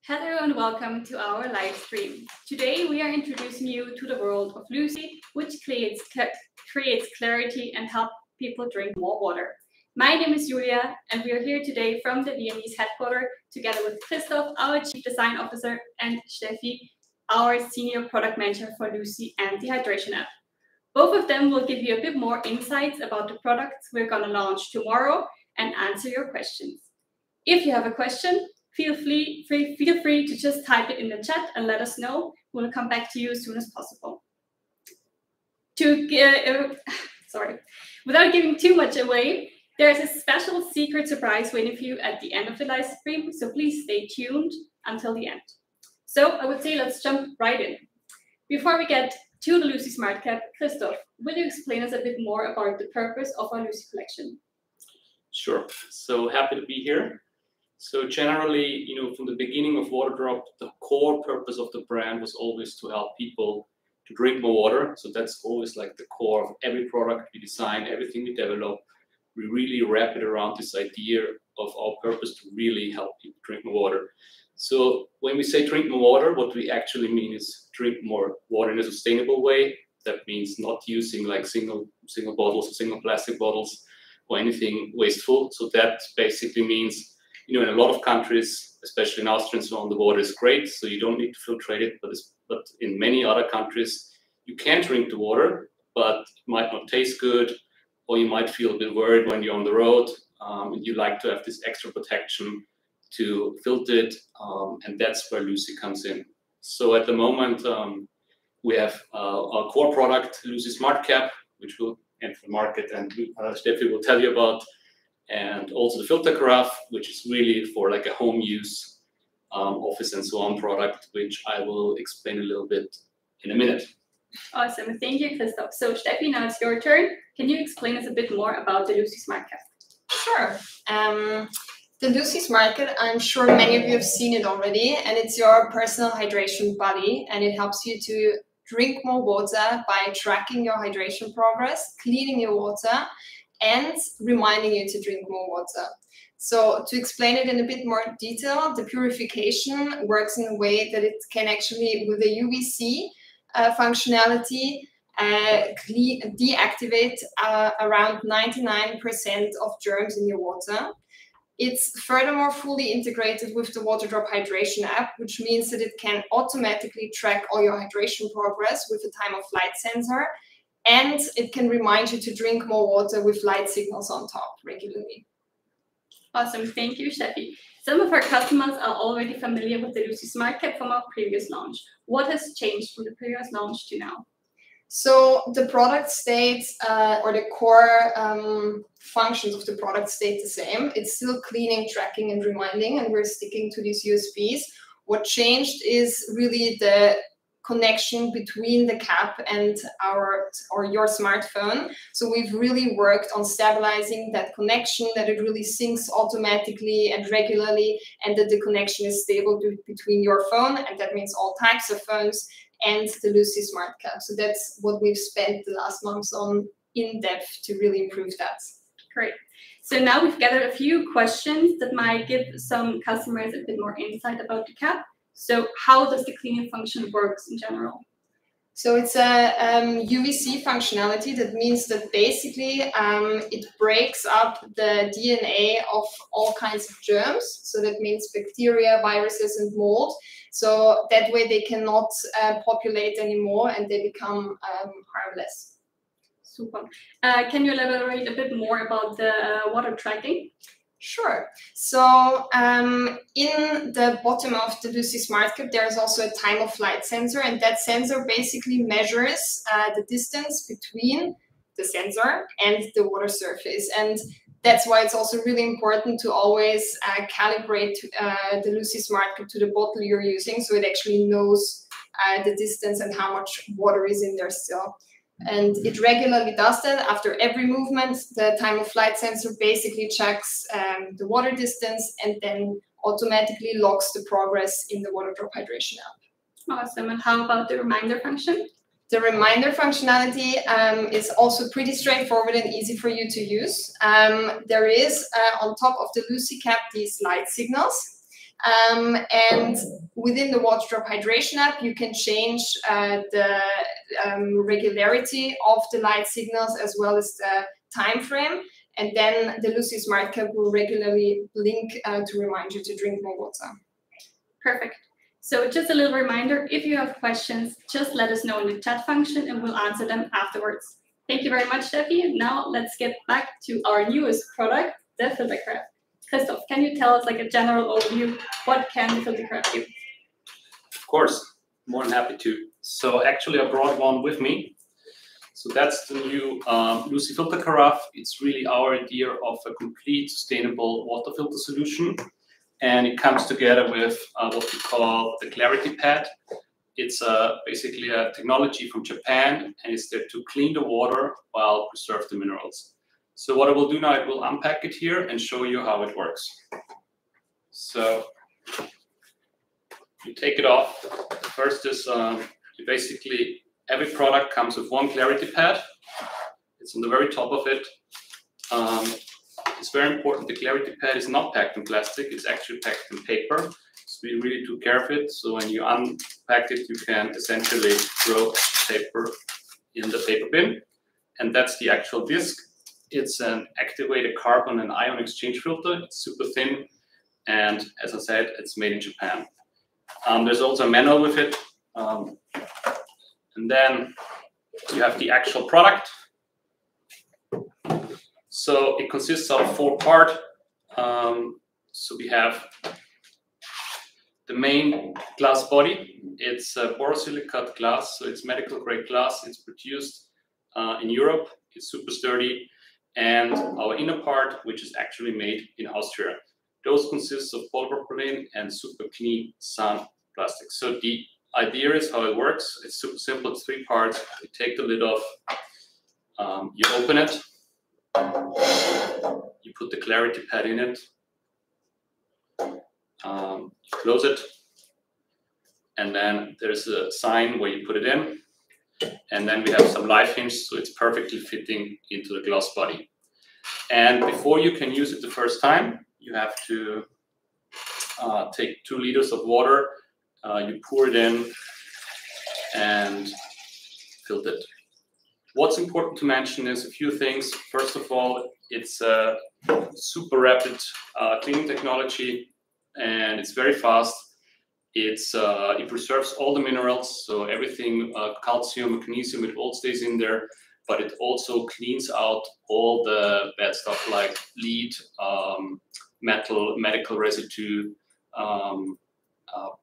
Hello and welcome to our live stream. Today we are introducing you to the world of Lucy, which creates clarity and helps people drink more water. My name is Julia and we are here today from the Viennese headquarters together with Christoph, our Chief Design Officer, and Steffi, our Senior Product Manager for Lucy and the Hydration app. Both of them will give you a bit more insights about the products we're going to launch tomorrow and answer your questions. If you have a question, feel free to just type it in the chat and let us know. We'll come back to you as soon as possible. Without giving too much away, there's a special secret surprise waiting for you at the end of the live stream, so please stay tuned until the end. So I would say let's jump right in. Before we get to the Lucy Smart Cap, Christoph, will you explain us a bit more about the purpose of our Lucy collection? Sure. So happy to be here. So generally, from the beginning of waterdrop, the core purpose of the brand was always to help people to drink more water. So that's always like the core of every product we design, everything we develop. We really wrap it around this idea of our purpose to really help people drink more water. So when we say drink more water, what we actually mean is drink more water in a sustainable way. That means not using like single bottles or single plastic bottles or anything wasteful. So that basically means, in a lot of countries, especially in Austria and so on, the water is great, so you don't need to filtrate it. But in many other countries, you can drink the water, but it might not taste good, or you might feel a bit worried when you're on the road. And you like to have this extra protection to filter it, and that's where Lucy comes in. So at the moment, we have our core product, Lucy Smart Cap, which will enter the market, and Steffi will tell you about. And also the filter carafe, which is really for like a home use, office and so on product, which I will explain a little bit in a minute. Awesome, thank you, Christoph. So Steffi, now it's your turn. Can you explain us a bit more about the Lucy Smart Cap? Sure. The Lucy Smart Cap, I'm sure many of you have seen it already, and it's your personal hydration buddy, and it helps you to drink more water by tracking your hydration progress, cleaning your water, and reminding you to drink more water. So to explain it in a bit more detail, the purification works in a way that it can actually, with a UVC functionality, deactivate around 99% of germs in your water. It's furthermore fully integrated with the waterdrop hydration app, which means that it can automatically track all your hydration progress with a time of flight sensor. And it can remind you to drink more water with light signals on top regularly. Awesome, thank you, Steffi. Some of our customers are already familiar with the Lucy Smart Cap from our previous launch. What has changed from the previous launch to now? So the product stays, or the core functions of the product stayed the same. It's still cleaning, tracking, and reminding, and we're sticking to these USBs. What changed is really the connection between the cap and your smartphone. So we've really worked on stabilizing that connection, that it really syncs automatically and regularly, and that the connection is stable between your phone, and that means all types of phones, and the Lucy Smart Cap. So that's what we've spent the last months on in depth to really improve that. Great. So now we've gathered a few questions that might give some customers a bit more insight about the cap. So how does the cleaning function work in general? So it's a UVC functionality. That means that basically it breaks up the DNA of all kinds of germs. So that means bacteria, viruses, and mold. So that way they cannot populate anymore and they become harmless. Super. Can you elaborate a bit more about the water tracking? Sure. So in the bottom of the Lucy Smart Cap, there's also a time of flight sensor, and that sensor basically measures the distance between the sensor and the water surface. And that's why it's also really important to always calibrate the Lucy Smart Cap to the bottle you're using, so it actually knows the distance and how much water is in there still. And it regularly does that. After every movement, the time of flight sensor basically checks the water distance and then automatically logs the progress in the waterdrop hydration app. Awesome. And how about the reminder function? The reminder functionality is also pretty straightforward and easy for you to use. There is, on top of the Lucy Cap, these light signals. And within the waterdrop hydration app, you can change the regularity of the light signals as well as the time frame. And then the Lucy Smart Cup will regularly blink to remind you to drink more water. Perfect. So just a little reminder, if you have questions, just let us know in the chat function and we'll answer them afterwards. Thank you very much, Steffi. Now let's get back to our newest product, the filter carafe. Christoph, can you tell us like a general overview? What can the filter carafe do? Of course, more than happy to. So actually I brought one with me. So that's the new Lucy filter carafe. It's really our idea of a complete sustainable water filter solution. And it comes together with what we call the Clarity Pad. It's basically a technology from Japan, and it's there to clean the water while preserve the minerals. So what I will do now, I will unpack it here and show you how it works. So you take it off. First is you basically, every product comes with one Clarity Pad. It's on the very top of it. It's very important, the Clarity Pad is not packed in plastic, it's actually packed in paper. So we really took care of it. So when you unpack it, you can essentially throw paper in the paper bin. And that's the actual disc. It's an activated carbon and ion exchange filter. It's super thin. And as I said, it's made in Japan. There's also a manual with it. And then you have the actual product. So it consists of 4 parts. So we have the main glass body. It's borosilicate glass, so it's medical grade glass. It's produced in Europe. It's super sturdy. And our inner part, which is actually made in Austria. Those consist of polypropylene and super clean sun plastic. So the idea is how it works. It's super simple. It's 3 parts. You take the lid off. You open it. You put the Clarity Pad in it, you close it, and then there's a sign where you put it in, and then we have some live hinge, so it's perfectly fitting into the glass body. And before you can use it the first time, you have to take 2 liters of water, you pour it in, and fill it. What's important to mention is a few things. First of all, it's a super rapid cleaning technology, and it's very fast. It preserves all the minerals, so everything, calcium, magnesium, it all stays in there, but it also cleans out all the bad stuff like lead, metal, medical residue,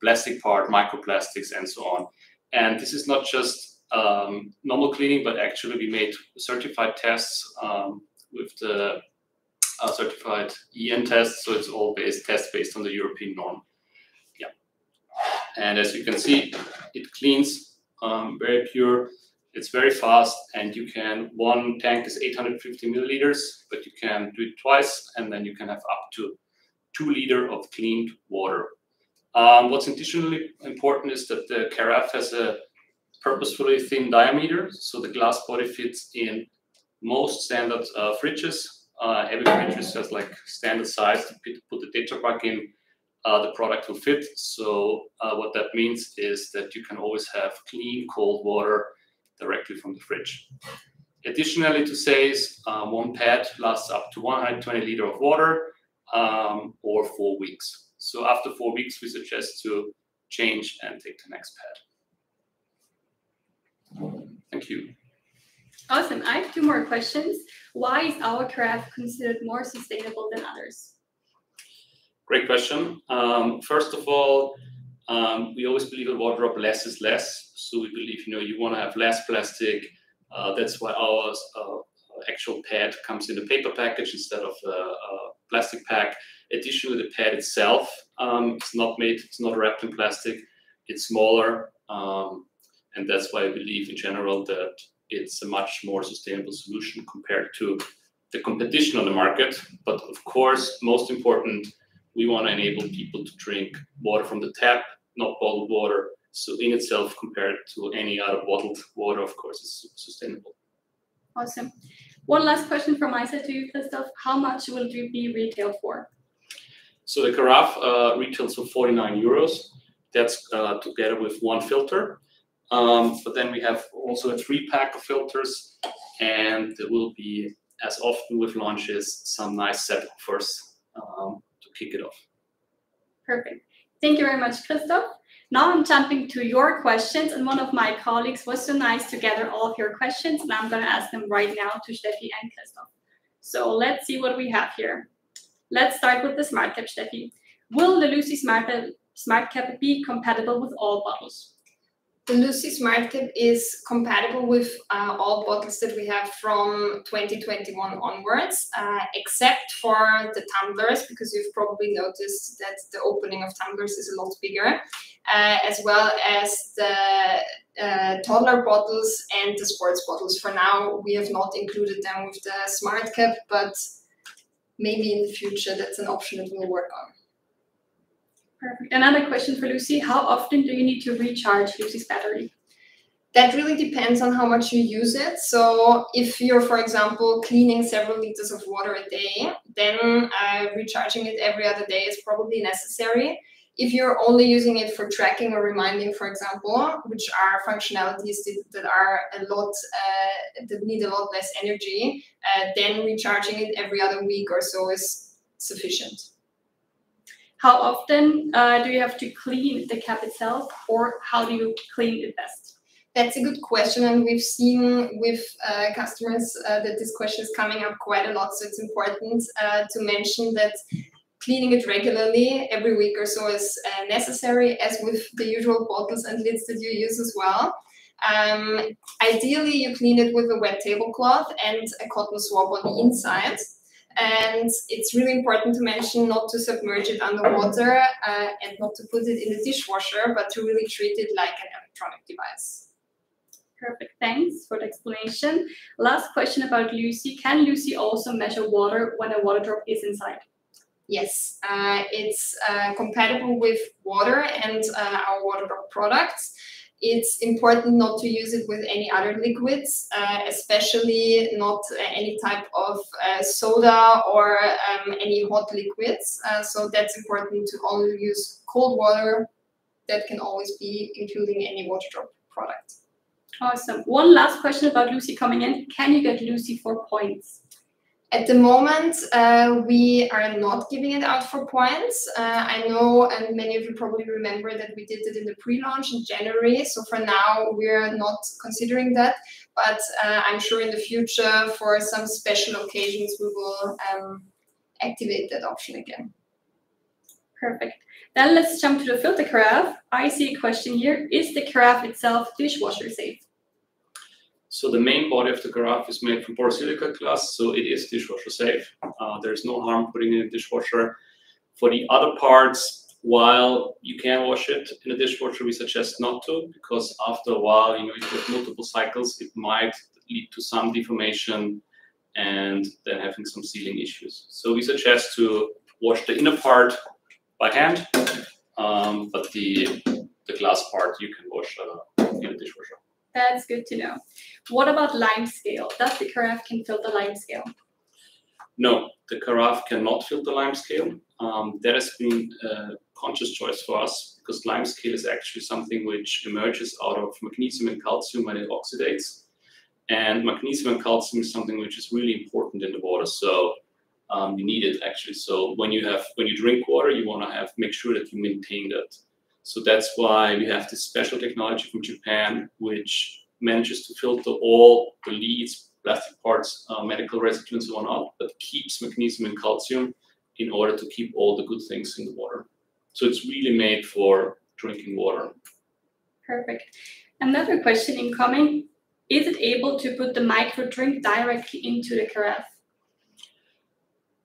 plastic part, microplastics, and so on. And this is not just normal cleaning, but actually we made certified tests with the certified EN test, so it's all test based on the European norm. Yeah, and as you can see, it cleans very pure. It's very fast, and you can, one tank is 850 milliliters, but you can do it twice, and then you can have up to 2 liters of cleaned water. What's additionally important is that the carafe has a purposefully thin diameter, so the glass body fits in most standard fridges. Every fridge has like standard size to put the Tetra Pak in. The product will fit. So what that means is that you can always have clean, cold water directly from the fridge. Additionally, to say is one pad lasts up to 120 liters of water or 4 weeks. So after 4 weeks, we suggest to change and take the next pad. Thank you. Awesome. I have 2 more questions. Why is our carafe considered more sustainable than others? Great question. First of all, we always believe at waterdrop less is less. So we believe, you want to have less plastic. That's why our actual pad comes in a paper package instead of a plastic pack. Additionally, the pad itself, it's not wrapped in plastic. It's smaller. And that's why I believe in general that it's a much more sustainable solution compared to the competition on the market. But of course, most important, we want to enable people to drink water from the tap, not bottled water. So in itself, compared to any other bottled water, of course, it's super sustainable. Awesome. One last question from my side to you, Christoph. How much will it be retailed for? So the carafe retails for 49 euros. That's together with one filter. But then we have also a 3-pack of filters, and there will be, as often with launches, some nice set offers to kick it off. Perfect. Thank you very much, Christoph. Now I'm jumping to your questions, and one of my colleagues was so nice to gather all of your questions, and I'm going to ask them right now to Steffi and Christoph. So let's see what we have here. Let's start with the Smart Cap, Steffi. Will the Lucy Smart Cap be compatible with all bottles? The Lucy Smart Cap is compatible with all bottles that we have from 2021 onwards, except for the tumblers, because you've probably noticed that the opening of tumblers is a lot bigger, as well as the toddler bottles and the sports bottles. For now, we have not included them with the Smart Cap, but maybe in the future that's an option that we'll work on. Perfect. Another question for Lucy. How often do you need to recharge Lucy's battery? That really depends on how much you use it. So if you're, for example, cleaning several liters of water a day, then recharging it every other day is probably necessary. If you're only using it for tracking or reminding, for example, which are functionalities that are that need a lot less energy, then recharging it every other week or so is sufficient. How often do you have to clean the cap itself, or how do you clean it best? That's a good question, and we've seen with customers that this question is coming up quite a lot. So it's important to mention that cleaning it regularly every week or so is necessary, as with the usual bottles and lids that you use as well. Ideally, you clean it with a wet tablecloth and a cotton swab on the inside. And it's really important to mention not to submerge it underwater and not to put it in the dishwasher, but to really treat it like an electronic device. Perfect, thanks for the explanation. Last question about Lucy. Can Lucy also measure water when a water drop is inside? Yes, it's compatible with water and our water drop products. It's important not to use it with any other liquids, especially not any type of soda or any hot liquids. So that's important to only use cold water. That can always be including any water drop product. Awesome. One last question about Lucy coming in. Can you get Lucy for points? At the moment, we are not giving it out for points. I know, and many of you probably remember that we did it in the pre-launch in January. So for now, we're not considering that. But I'm sure in the future, for some special occasions, we will activate that option again. Perfect. Then let's jump to the filter carafe. I see a question here. Is the carafe itself dishwasher safe? So the main body of the carafe is made from borosilicate glass, so it is dishwasher safe. There's no harm putting it in a dishwasher. For the other parts, while you can wash it in a dishwasher, we suggest not to, because after a while, if you have multiple cycles, it might lead to some deformation and then having some sealing issues. So we suggest to wash the inner part by hand, but the glass part you can wash in a dishwasher. That's good to know. What about lime scale? Does the carafe can filter lime scale? No, the carafe cannot filter lime scale. That has been a conscious choice for us, because lime scale is actually something which emerges out of magnesium and calcium when it oxidates. And magnesium and calcium is something which is really important in the water. So you need it actually. So when you drink water, you want to make sure that you maintain that. So that's why we have this special technology from Japan, which manages to filter all the leads, plastic parts, medical residue and so on out, but keeps magnesium and calcium in order to keep all the good things in the water. So it's really made for drinking water. Perfect. Another question incoming. Is it able to put the micro drink directly into the carafe?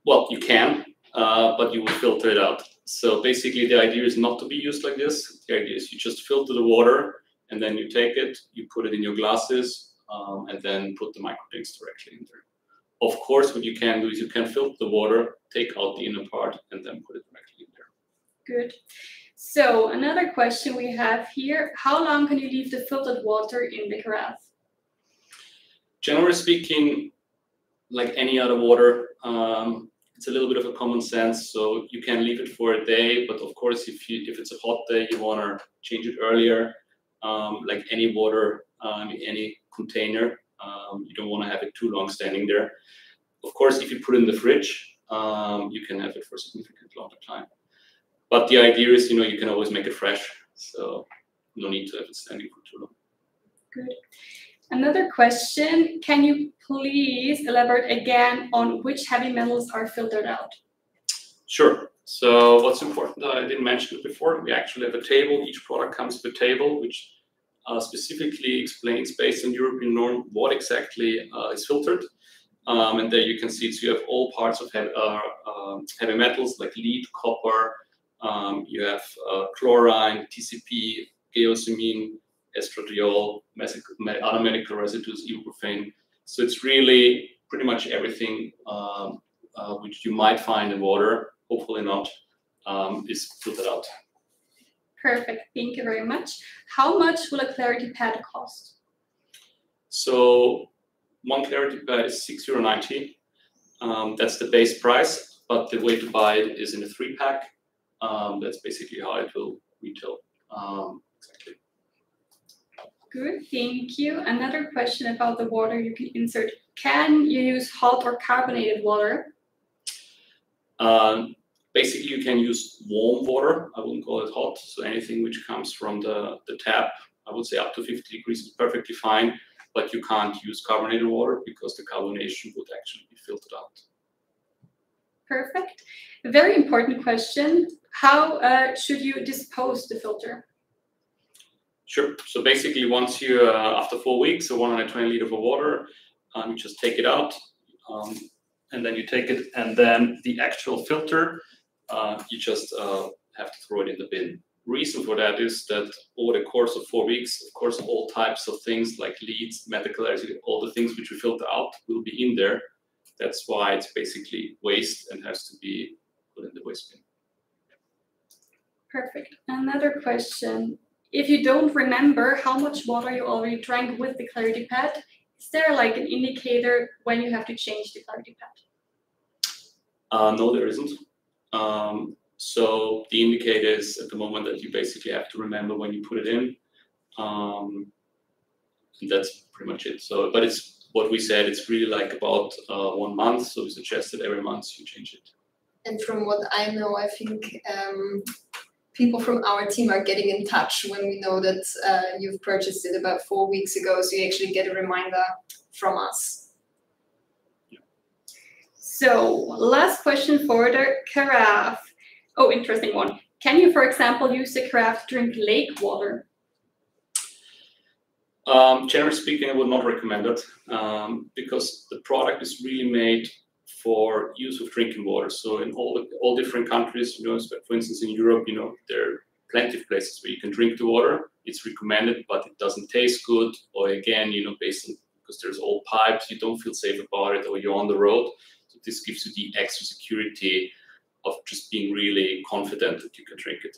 Well, you can, but you will filter it out. So basically the idea is not to be used like this. The idea is you just filter the water and then you take it, you put it in your glasses, and then put the micro drinks directly in there. Of course, what you can do is you can filter the water, take out the inner part, and then put it directly in there. Good. So another question we have here, how long can you leave the filtered water in the carafe? Generally speaking, like any other water, it's a little bit of a common sense. So you can leave it for a day, but of course, if it's a hot day, you want to change it earlier. Like any water, any container, you don't want to have it too long standing there. Of course, if you put it in the fridge, you can have it for a significantly longer time. But the idea is, you can always make it fresh, so no need to have it standing for too long. Good. Another question, can you please elaborate again on which heavy metals are filtered out? Sure. So what's important, I didn't mention it before, we actually have a table. Each product comes with a table, which specifically explains, based on European norm, what exactly is filtered. And there you can see, so you have all parts of heavy metals like lead, copper, you have chlorine, TCP, geosmin, estradiol, other medical residues, ibuprofen. So it's really pretty much everything which you might find in water, hopefully not, is filtered out. Perfect, thank you very much. How much will a clarity pad cost? So one clarity pad is €6.90. That's the base price, but the way to buy it is in a 3-pack. That's basically how it will retail. Exactly. Good, thank you. Another question about the water you can insert. Can you use hot or carbonated water? Basically, you can use warm water. I wouldn't call it hot. So anything which comes from the tap, I would say up to 50 degrees is perfectly fine. But you can't use carbonated water because the carbonation would actually be filtered out. Perfect. A very important question. How should you dispose the filter? Sure. So basically, once you, after 4 weeks, so 120 liters of water, you just take it out, and then you take it, and then the actual filter, you just have to throw it in the bin. Reason for that is that over the course of 4 weeks, of course, all types of things like leads, medical residue, all the things which we filter out will be in there. That's why it's basically waste and has to be put in the waste bin. Perfect. Another question. If you don't remember how much water you already drank with the clarity pad, is there like an indicator when you have to change the clarity pad? No, there isn't. So the indicator is at the moment that you basically have to remember when you put it in. And that's pretty much it. So, but it's what we said, it's really like about 1 month. So we suggested every month you change it. And from what I know, I think people from our team are getting in touch when we know that you've purchased it about 4 weeks ago. So you actually get a reminder from us. Yeah. So last question for the carafe. Oh, interesting one. Can you, for example, use the carafe to drink lake water? Generally speaking, I would not recommend it because the product is really made for use of drinking water. So in all different countries, for instance, in Europe, there are plenty of places where you can drink the water. It's recommended, but it doesn't taste good. Or again, based on, because there's old pipes, you don't feel safe about it, or you're on the road. So this gives you the extra security of just being really confident that you can drink it.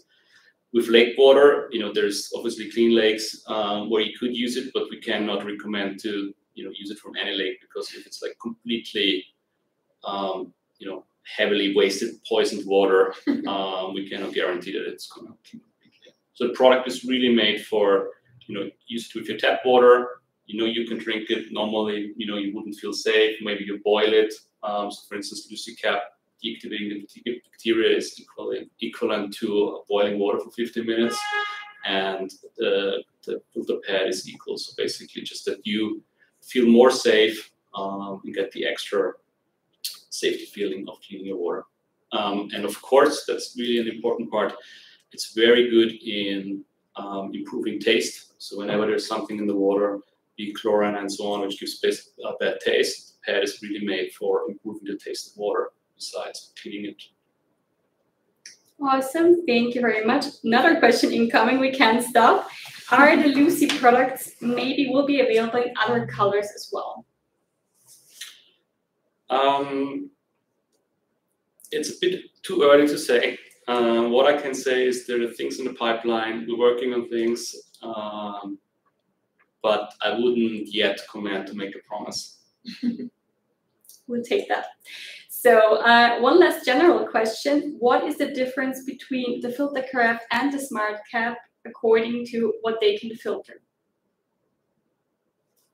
With lake water, there's obviously clean lakes where you could use it, but we cannot recommend to, use it from any lake, because if it's like completely, heavily wasted, poisoned water, we cannot guarantee that it's going to clean completely. So the product is really made for, use it with your tap water. You can drink it normally. You wouldn't feel safe. Maybe you boil it. So for instance, Lucy Cap, deactivating the bacteria is equivalent to boiling water for 15 minutes, and the filter pad is equal. So basically, just that you feel more safe and get the extra safety feeling of cleaning your water. And of course, that's really an important part. It's very good in improving taste. So whenever there's something in the water, be chlorine and so on, which gives a bad taste, the pad is really made for improving the taste of water, besides cleaning it. Awesome, thank you very much. Another question incoming, we can't stop. Are the Lucy products maybe will be available in other colors as well? It's a bit too early to say. What I can say is there are things in the pipeline. We're working on things, but I wouldn't yet comment to make a promise. We'll take that. So one last general question. What is the difference between the filter carafe and the smart cap according to what they can filter?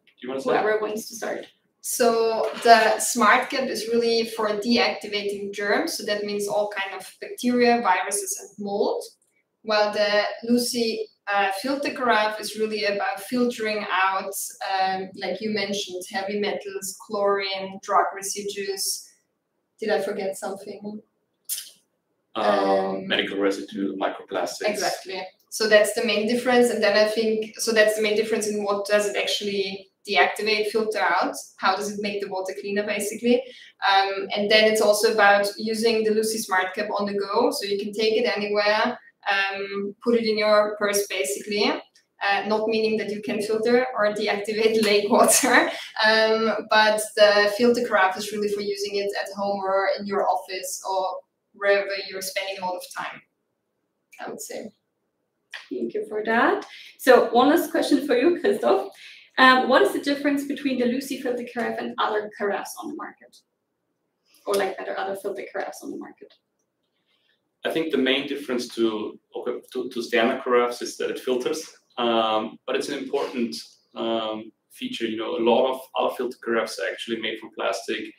Do you want to say? Whoever wants to start. So the smart cap is really for deactivating germs. So that means all kind of bacteria, viruses, and mold. While the Lucy filter carafe is really about filtering out, like you mentioned, heavy metals, chlorine, drug residues. Did I forget something? Medical residue, microplastics. Exactly. So that's the main difference. And then I think, so that's the main difference in what does it actually deactivate, filter out? How does it make the water cleaner, basically? And then it's also about using the Lucy Smart Cap on the go. So you can take it anywhere, put it in your purse, basically. Not meaning that you can filter or deactivate lake water, but the filter carafe is really for using it at home or in your office or wherever you're spending a lot of time, I would say. Thank you for that. So one last question for you, Christoph. What is the difference between the Lucy filter carafe and other carafes on the market? Or like other filter carafes on the market? I think the main difference to standard carafes is that it filters, but it's an important feature. You know, a lot of our filter carafes are actually made from plastic.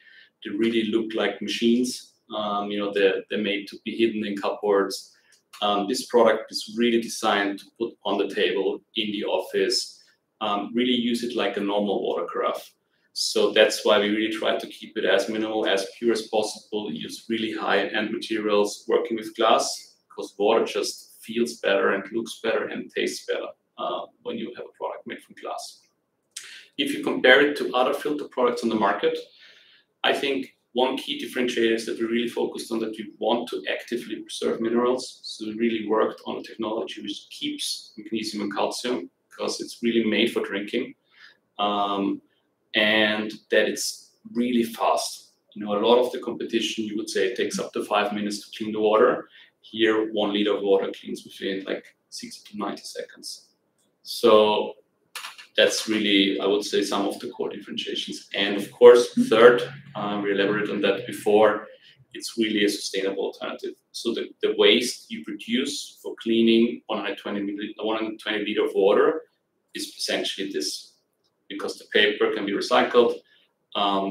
They really look like machines. You know, they're made to be hidden in cupboards. This product is really designed to put on the table in the office. Really use it like a normal water carafe. So that's why we really try to keep it as minimal, as pure as possible, use really high-end materials, working with glass, because water just feels better and looks better and tastes better when you have a product made from glass. If you compare it to other filter products on the market, I think one key differentiator is that we really focused on that we want to actively preserve minerals. So we really worked on a technology which keeps magnesium and calcium, because it's really made for drinking, and that it's really fast. You know, a lot of the competition, you would say, it takes up to 5 minutes to clean the water. Here, 1 liter of water cleans within like 60 to 90 seconds. So that's really, I would say, some of the core differentiations. And of course, third, we elaborated on that before, it's really a sustainable alternative. So the waste you produce for cleaning 120 liter of water is essentially this, because the paper can be recycled,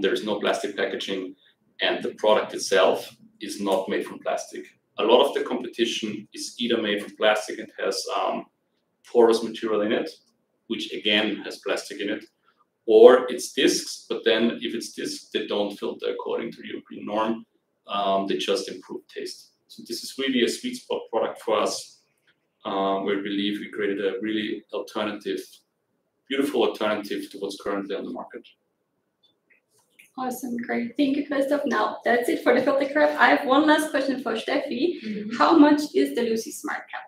there's no plastic packaging, and the product itself is not made from plastic. A lot of the competition is either made from plastic and has porous material in it, which again has plastic in it, or it's discs, but then if it's discs, they don't filter according to the European norm. They just improve taste. So this is really a sweet spot product for us, where we believe we created a really alternative, beautiful alternative to what's currently on the market. Awesome, great. Thank you, Christoph. Now, that's it for the filter carafe. I have one last question for Steffi. How much is the Lucy Smart Cap?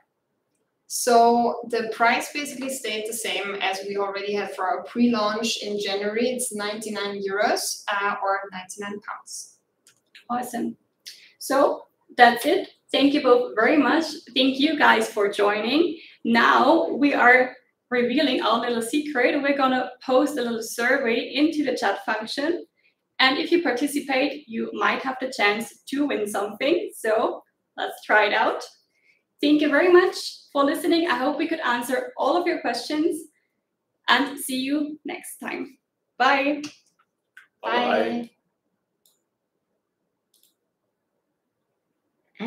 So the price basically stayed the same as we already had for our pre-launch in January. It's 99 euros or 99 pounds. Awesome. So that's it. Thank you both very much. Thank you guys for joining. Now we are revealing our little secret. We're going to post a little survey into the chat function. And if you participate, you might have the chance to win something. So let's try it out. Thank you very much for listening. I hope we could answer all of your questions, and see you next time. Bye. Bye. Bye.